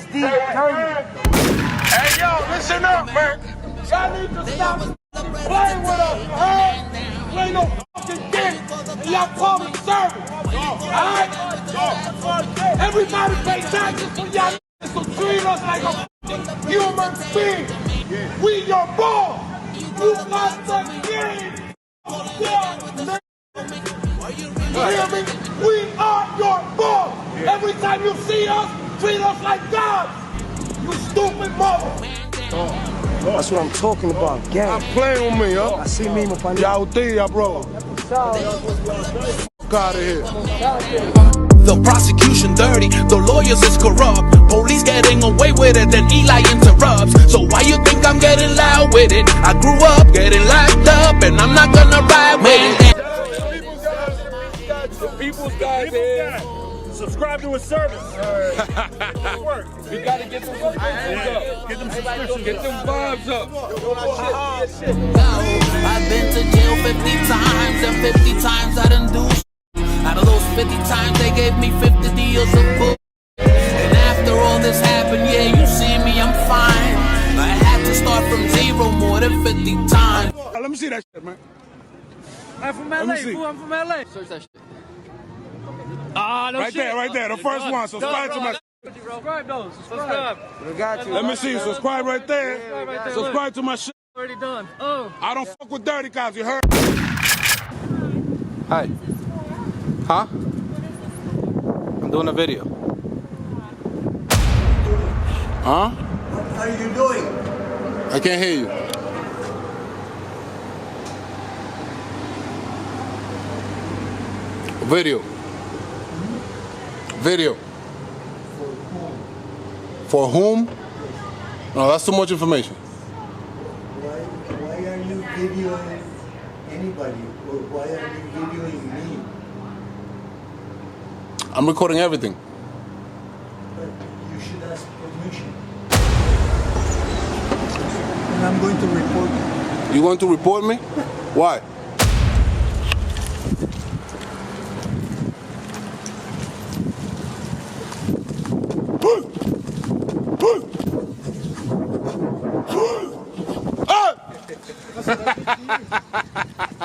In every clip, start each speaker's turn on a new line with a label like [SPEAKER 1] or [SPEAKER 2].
[SPEAKER 1] SD 30.
[SPEAKER 2] Hey, yo, listen up, man. Y'all need to stop playing with us, huh? Play no fucking game, and y'all call me service. Alright? Everybody pay taxes for y'all, so treat us like a fucking human being. We your boss. You got the game. You hear me? We are your boss. Every time you see us, treat us like gods. You stupid mother.
[SPEAKER 1] That's what I'm talking about, gang.
[SPEAKER 2] I'm playing with me, huh?
[SPEAKER 1] Así mismo, panita.
[SPEAKER 2] Y'all think, y'all bro. Fuck out of here.
[SPEAKER 3] The prosecution dirty, the lawyers is corrupt. Police getting away with it, then Eli interrupts. So why you think I'm getting loud with it? I grew up getting locked up, and I'm not gonna ride with it.
[SPEAKER 4] The people's guys here. Subscribe to his service. Work. We gotta get them subscriptions up. Get them subscriptions. Get them vibes up.
[SPEAKER 3] I've been to jail 50 times, and 50 times I done do. Out of those 50 times, they gave me 50 deals of book. And after all this happened, yeah, you see me, I'm fine. I had to start from zero more than 50 times.
[SPEAKER 2] Let me see that shit, man.
[SPEAKER 4] I'm from LA, fool. I'm from LA. Search that shit. Ah, no
[SPEAKER 2] right
[SPEAKER 4] shit.
[SPEAKER 2] There, right there. The first one. Subscribe to my.
[SPEAKER 4] Subscribe those. Subscribe.
[SPEAKER 1] We got you.
[SPEAKER 2] Let me see. Subscribe right there. Subscribe to my shit.
[SPEAKER 4] Already done. Oh.
[SPEAKER 2] I don't fuck with dirty cops. You heard?
[SPEAKER 5] Hi. Huh? I'm doing a video.
[SPEAKER 2] Huh?
[SPEAKER 6] What are you doing?
[SPEAKER 2] I can't hear you. Video. Video. For whom? No, that's too much information.
[SPEAKER 6] Why are you videoing anybody? Or why are you videoing me?
[SPEAKER 2] I'm recording everything.
[SPEAKER 6] But you should ask permission. And I'm going to report you.
[SPEAKER 2] You going to report me? Why?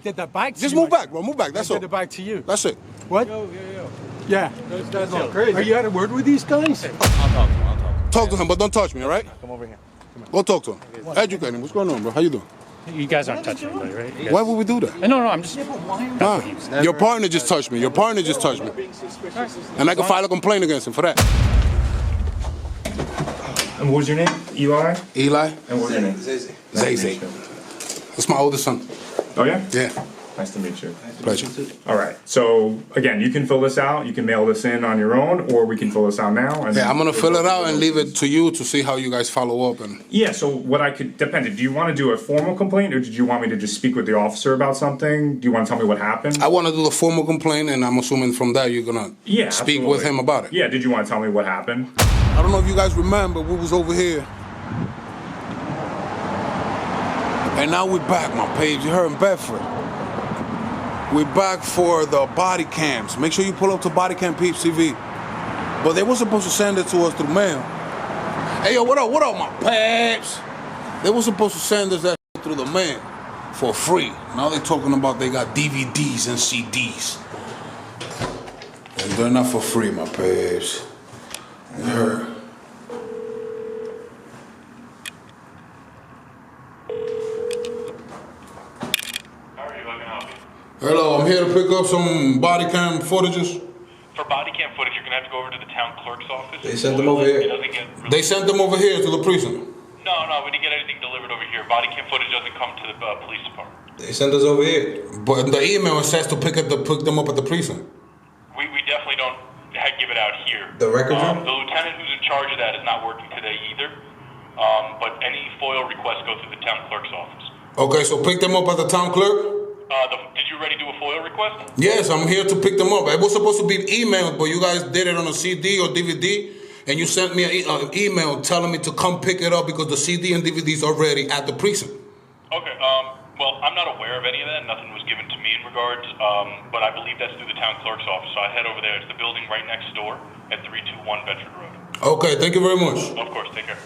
[SPEAKER 7] Did the bike
[SPEAKER 2] Just move back, bro. Move back. That's all.
[SPEAKER 7] Did the bike to you?
[SPEAKER 2] That's it.
[SPEAKER 7] What? Yeah. That's all crazy. Are you had a word with these guys?
[SPEAKER 5] I'll talk to him.
[SPEAKER 2] Talk to him, but don't touch me, all right?
[SPEAKER 5] Come over here.
[SPEAKER 2] Go talk to him. Educate him. What's going on, bro? How you doing?
[SPEAKER 5] You guys aren't touching anybody, right? You guys...
[SPEAKER 2] Why would we do that?
[SPEAKER 5] No, I'm just...
[SPEAKER 2] Nah. Your partner just touched me. Your partner just touched me. And I can file a complaint against him for that.
[SPEAKER 4] And what was your name? Eli?
[SPEAKER 2] Eli?
[SPEAKER 4] And what was your name?
[SPEAKER 2] Zay. That's my oldest son.
[SPEAKER 4] Oh, yeah?
[SPEAKER 2] Yeah.
[SPEAKER 4] Nice to meet you.
[SPEAKER 2] Pleasure.
[SPEAKER 4] All right. So, again, you can fill this out. You can mail this in on your own, or we can fill this out now. And
[SPEAKER 2] Yeah, I'm going to fill it out and leave it to you to see how you guys follow up. And
[SPEAKER 4] Yeah, so what I could... Depended. Do you want to do a formal complaint, or did you want me to just speak with the officer about something? Do you want to tell me what happened?
[SPEAKER 2] I want to do the formal complaint, and I'm assuming from that you're going to speak with
[SPEAKER 4] absolutely.
[SPEAKER 2] him about it.
[SPEAKER 4] Yeah, did you want to tell me what happened?
[SPEAKER 2] I don't know if you guys remember, we was over here. And now we're back, my page. You heard in Bedford. We're back for the body cams. Make sure you pull up to Bodycam Peeps TV. But they were supposed to send it to us through mail. Hey, yo, what up, my peeps? They were supposed to send us that through the mail for free. Now they're talking about they got DVDs and CDs. And they're not for free, my peeps. You heard? Hello, I'm here to pick up some body cam footages.
[SPEAKER 8] For body cam footage, you're going to have to go over to the town clerk's office.
[SPEAKER 2] They sent them over here. They sent them over here to the precinct.
[SPEAKER 8] No, we didn't get anything delivered over here. Body cam footage doesn't come to the police department.
[SPEAKER 2] They sent us over here. But in the email it says to pick them up at the precinct.
[SPEAKER 8] We definitely don't give it out here.
[SPEAKER 2] The record room?
[SPEAKER 8] The lieutenant who's in charge of that is not working today either. But any FOIL requests go through the town clerk's office.
[SPEAKER 2] Okay, so pick them up at the town clerk?
[SPEAKER 8] Did you already do a FOIL request?
[SPEAKER 2] Yes, I'm here to pick them up. It was supposed to be emailed, but you guys did it on a CD or DVD, and you sent me an email telling me to come pick it up because the CD and DVD's already at the precinct.
[SPEAKER 8] Okay, well, I'm not aware of any of that. Nothing was given to me in regards, but I believe that's through the town clerk's office, so I'd head over there. It's the building right next door at 321 Bedford Road.
[SPEAKER 2] Okay, thank you very much.
[SPEAKER 8] Of course, take care.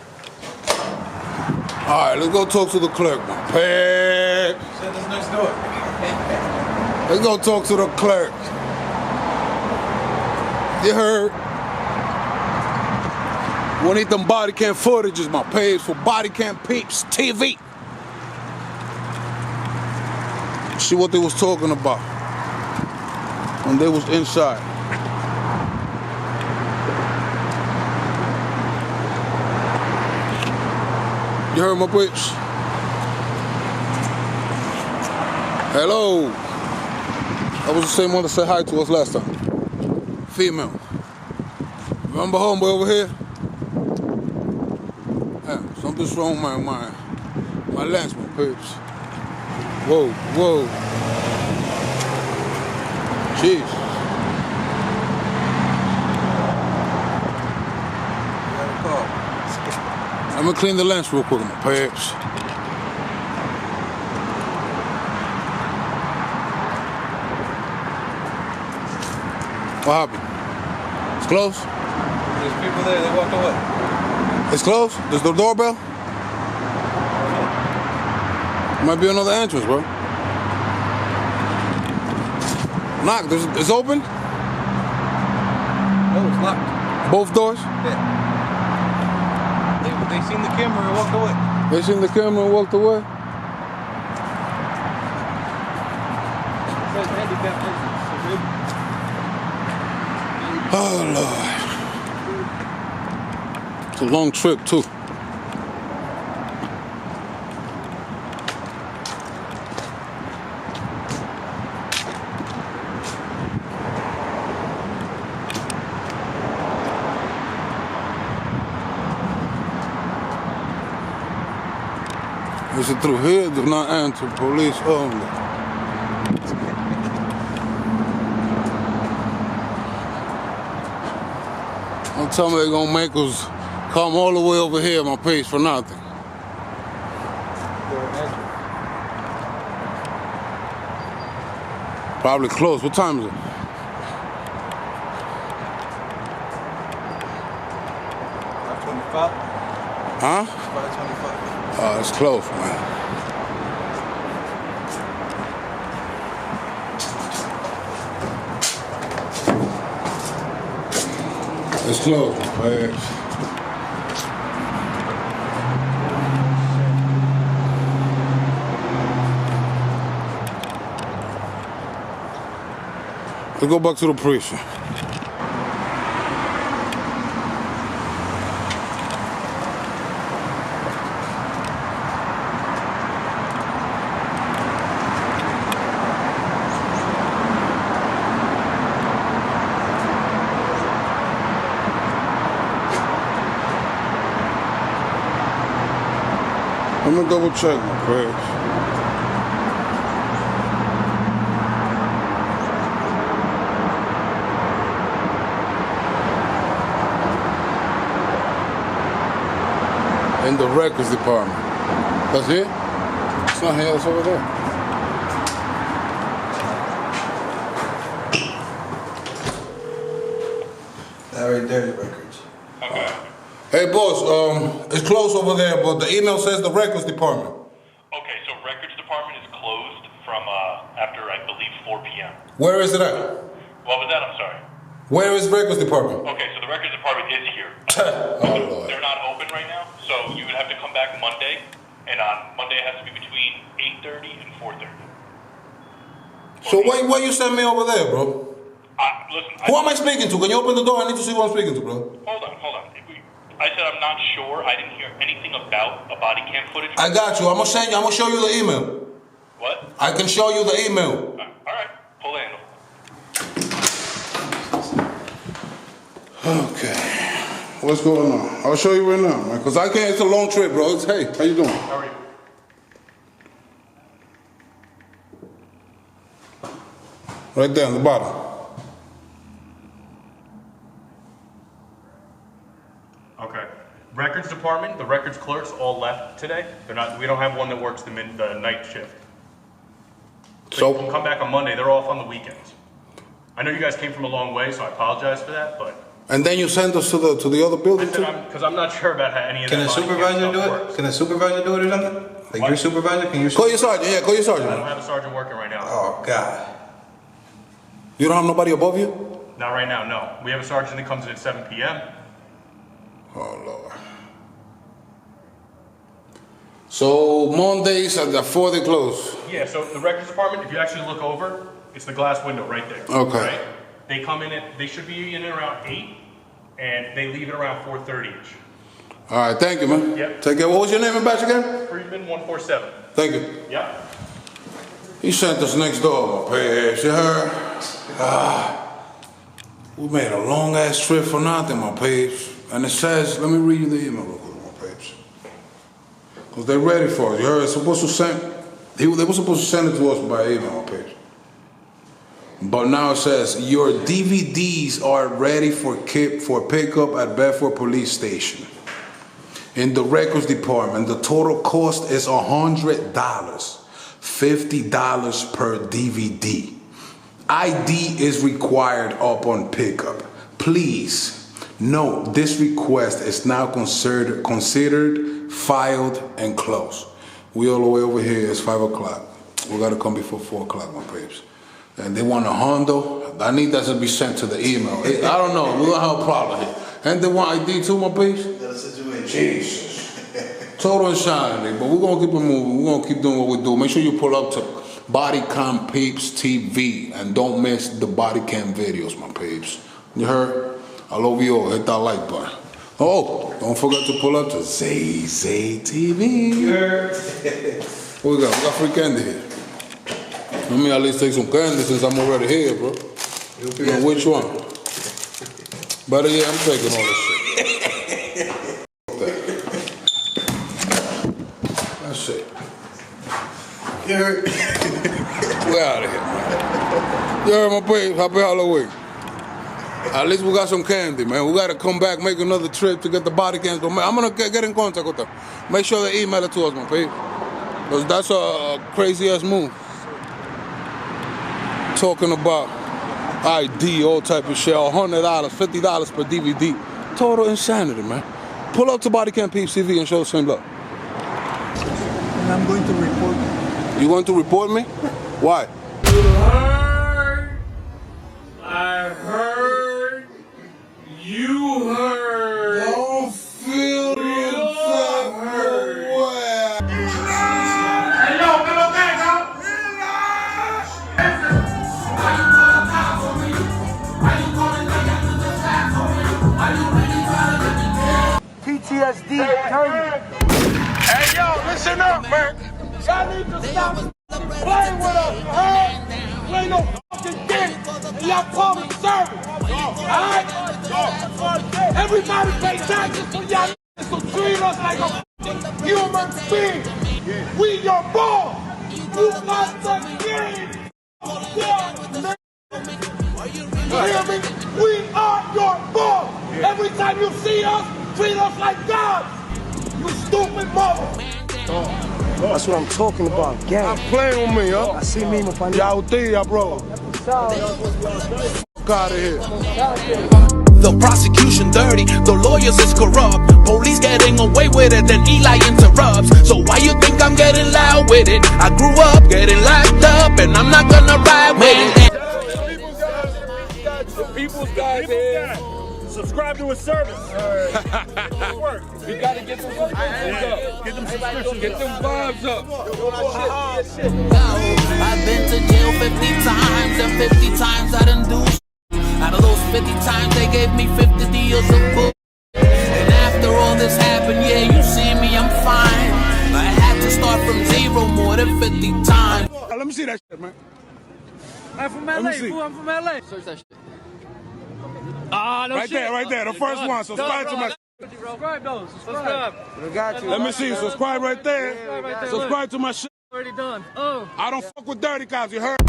[SPEAKER 2] All right, let's go talk to the clerk, my pet.
[SPEAKER 5] Send us next door.
[SPEAKER 2] Let's go talk to the clerk. You heard? We need them body cam footages, my page for Bodycam Peeps TV. See what they was talking about when they was inside. You heard my peeps? Hello. That was the same one that said hi to us last time. Female. Remember homeboy over here? Yeah, something's wrong with my lens, my peeps. Whoa, whoa. Jeez. I'm gonna clean the lens real quick, my peeps. What happened? It's closed?
[SPEAKER 5] There's people there, they walked away.
[SPEAKER 2] It's closed? There's no doorbell? Might be another entrance, bro. Knock, it's open?
[SPEAKER 5] No, it's locked.
[SPEAKER 2] Both doors?
[SPEAKER 5] Yeah. They seen the camera and walked away.
[SPEAKER 2] They seen the camera and walked away?
[SPEAKER 5] It says handicap entrance.
[SPEAKER 2] Oh, Lord. It's a long trip, too. Is it through here? Do not enter. Police only. Don't tell me they're gonna make us come all the way over here, my piece, for nothing. Probably close. What time is it? Huh?
[SPEAKER 5] 5:25.
[SPEAKER 2] Oh, it's close, man. It's close, man. Let's go back to the precinct. I'm gonna double check my page. In the records department. That's it? It's not here, it's over there.
[SPEAKER 5] That right there, the records.
[SPEAKER 8] Okay.
[SPEAKER 2] Hey boss, it's closed over there, but the email says the records department.
[SPEAKER 8] Okay, so records department is closed from after, I believe, 4 p.m.
[SPEAKER 2] Where is it at?
[SPEAKER 8] What was that? I'm sorry.
[SPEAKER 2] Where is records department?
[SPEAKER 8] Okay, so the records department is here.
[SPEAKER 2] Oh, Lord.
[SPEAKER 8] They're not open right now, so you would have to come back Monday, and on Monday it has to be between 8:30 and 4:30.
[SPEAKER 2] So why you send me over there, bro?
[SPEAKER 8] Listen,
[SPEAKER 2] Who am I speaking to? Can you open the door? I need to see who I'm speaking to, bro.
[SPEAKER 8] Hold on. I said I'm not sure. I didn't hear anything about a body cam footage.
[SPEAKER 2] I got you. I'm gonna show you the email.
[SPEAKER 8] What?
[SPEAKER 2] I can show you the email.
[SPEAKER 8] All right, pull the handle.
[SPEAKER 2] Okay. What's going on? I'll show you right now, man. Cause I can't. It's a long trip, bro. Hey, how you doing?
[SPEAKER 8] How are you?
[SPEAKER 2] Right there on the bottom.
[SPEAKER 8] Okay. Records department, the records clerks all left today. They're not. We don't have one that works the night shift. So you can come back on Monday. They're off on the weekends. I know you guys came from a long way, so I apologize for that, but
[SPEAKER 2] And then you send us to the other building too?
[SPEAKER 8] Because I'm not sure about how any of
[SPEAKER 5] Can
[SPEAKER 8] that
[SPEAKER 5] a
[SPEAKER 8] body cam
[SPEAKER 5] supervisor
[SPEAKER 8] stuff
[SPEAKER 5] do it?
[SPEAKER 8] works.
[SPEAKER 5] Can a supervisor do it or something? Like your supervisor? Can your
[SPEAKER 2] Call your sergeant, yeah, call your sergeant.
[SPEAKER 8] I don't have a sergeant working right now.
[SPEAKER 5] Oh, God.
[SPEAKER 2] You don't have nobody above you?
[SPEAKER 8] Not right now, no. We have a sergeant that comes in at 7 p.m.
[SPEAKER 2] Oh, Lord. So Mondays at 4 they close.
[SPEAKER 8] Yeah, so the records department, if you actually look over, it's the glass window right there.
[SPEAKER 2] Okay.
[SPEAKER 8] Right? They come in they should be in around 8, and they leave at around 4:30ish.
[SPEAKER 2] All right, thank you, man.
[SPEAKER 8] Yep.
[SPEAKER 2] Take care. What was your name and batch again?
[SPEAKER 8] Friedman 147.
[SPEAKER 2] Thank you.
[SPEAKER 8] Yep.
[SPEAKER 2] He sent us next door, my page. You heard? We made a long ass trip for nothing, my page. And it says, let me read you the email real quick, my page. Because they're ready for it. You heard? It's supposed to send, they were supposed to send it to us by email, my page. But now it says, your DVDs are ready for pickup at Bedford Police Station. In the records department, the total cost is $100, $50 per DVD. ID is required upon pickup. Please note this request is now considered filed and closed. We all the way over here. It's 5 o'clock. We gotta come before 4 o'clock, my babes. And they want a Hondo. I need that to be sent to the email. I don't know. We're gonna have a problem here. And they want ID too, my babes. Jesus. Total insanity, but we're gonna keep it moving. We're gonna keep doing what we do. Make sure you pull up to Bodycam Peeps TV and don't miss the Bodycam videos, my peeps. You heard? I love you all. Hit that like button. Oh, don't forget to pull up to ZZ TV. You heard? What we got? We got free candy here. Let me at least take some candy since I'm already here, bro. You know which one? Better yeah, I'm taking all this shit. That's it. You heard? We're out of here, man. You heard, my babe? Happy Halloween. At least we got some candy, man. We got to come back, make another trip to get the body cams. I'm going to get in contact with them. Make sure they email it to us, my babe. Because that's a crazy-ass move. Talking about ID, all type of shit, $100, $50 per DVD. Total insanity, man. Pull up to Bodycam Peeps TV and show the same love.
[SPEAKER 6] And I'm going to report you.
[SPEAKER 2] You going to report me? Why?
[SPEAKER 4] I heard. You heard.
[SPEAKER 2] Don't feel the hurt.
[SPEAKER 4] Hey, yo, middle back, huh?
[SPEAKER 1] PTSD, turn.
[SPEAKER 4] Hey, yo, listen up, man. Y'all need to stop playing with us, huh? You ain't no fucking dick, and y'all public service. Alright? Everybody pay taxes for y'all, so treat us like a fucking human being. We your boss. You not the game. You hear me? We are your boss. Every time you see us, treat us like God. You stupid mother.
[SPEAKER 1] That's what I'm talking about, gang.
[SPEAKER 2] Playing with me, huh?
[SPEAKER 1] Así mismo, panita.
[SPEAKER 2] Y'all bro. Fuck out of here.
[SPEAKER 3] The prosecution dirty, the lawyers is corrupt. Police getting away with it, then Eli interrupts. So why you think I'm getting loud with it? I grew up getting locked up, and I'm not gonna ride with it.
[SPEAKER 4] The people's guys here. Subscribe to his service. Work. We gotta get them subscriptions up. Get them subscriptions. Get them vibes up.
[SPEAKER 3] I've been to jail 50 times, and 50 times I done do. Out of those 50 times, they gave me 50 deals of book. And after all this happened, yeah, you see me, I'm fine. I had to start from zero more than 50 times.
[SPEAKER 2] Let me see that shit, man.
[SPEAKER 7] I'm from LA, fool. I'm from LA. Search that shit. Ah, no
[SPEAKER 2] right
[SPEAKER 7] shit.
[SPEAKER 2] Right there, the first one. Subscribe to my.
[SPEAKER 7] Subscribe, though. Subscribe.
[SPEAKER 1] We got you.
[SPEAKER 2] Let me see. Subscribe right there. Subscribe to my shit.
[SPEAKER 7] Already done. Oh.
[SPEAKER 2] I don't fuck with dirty cops. You heard?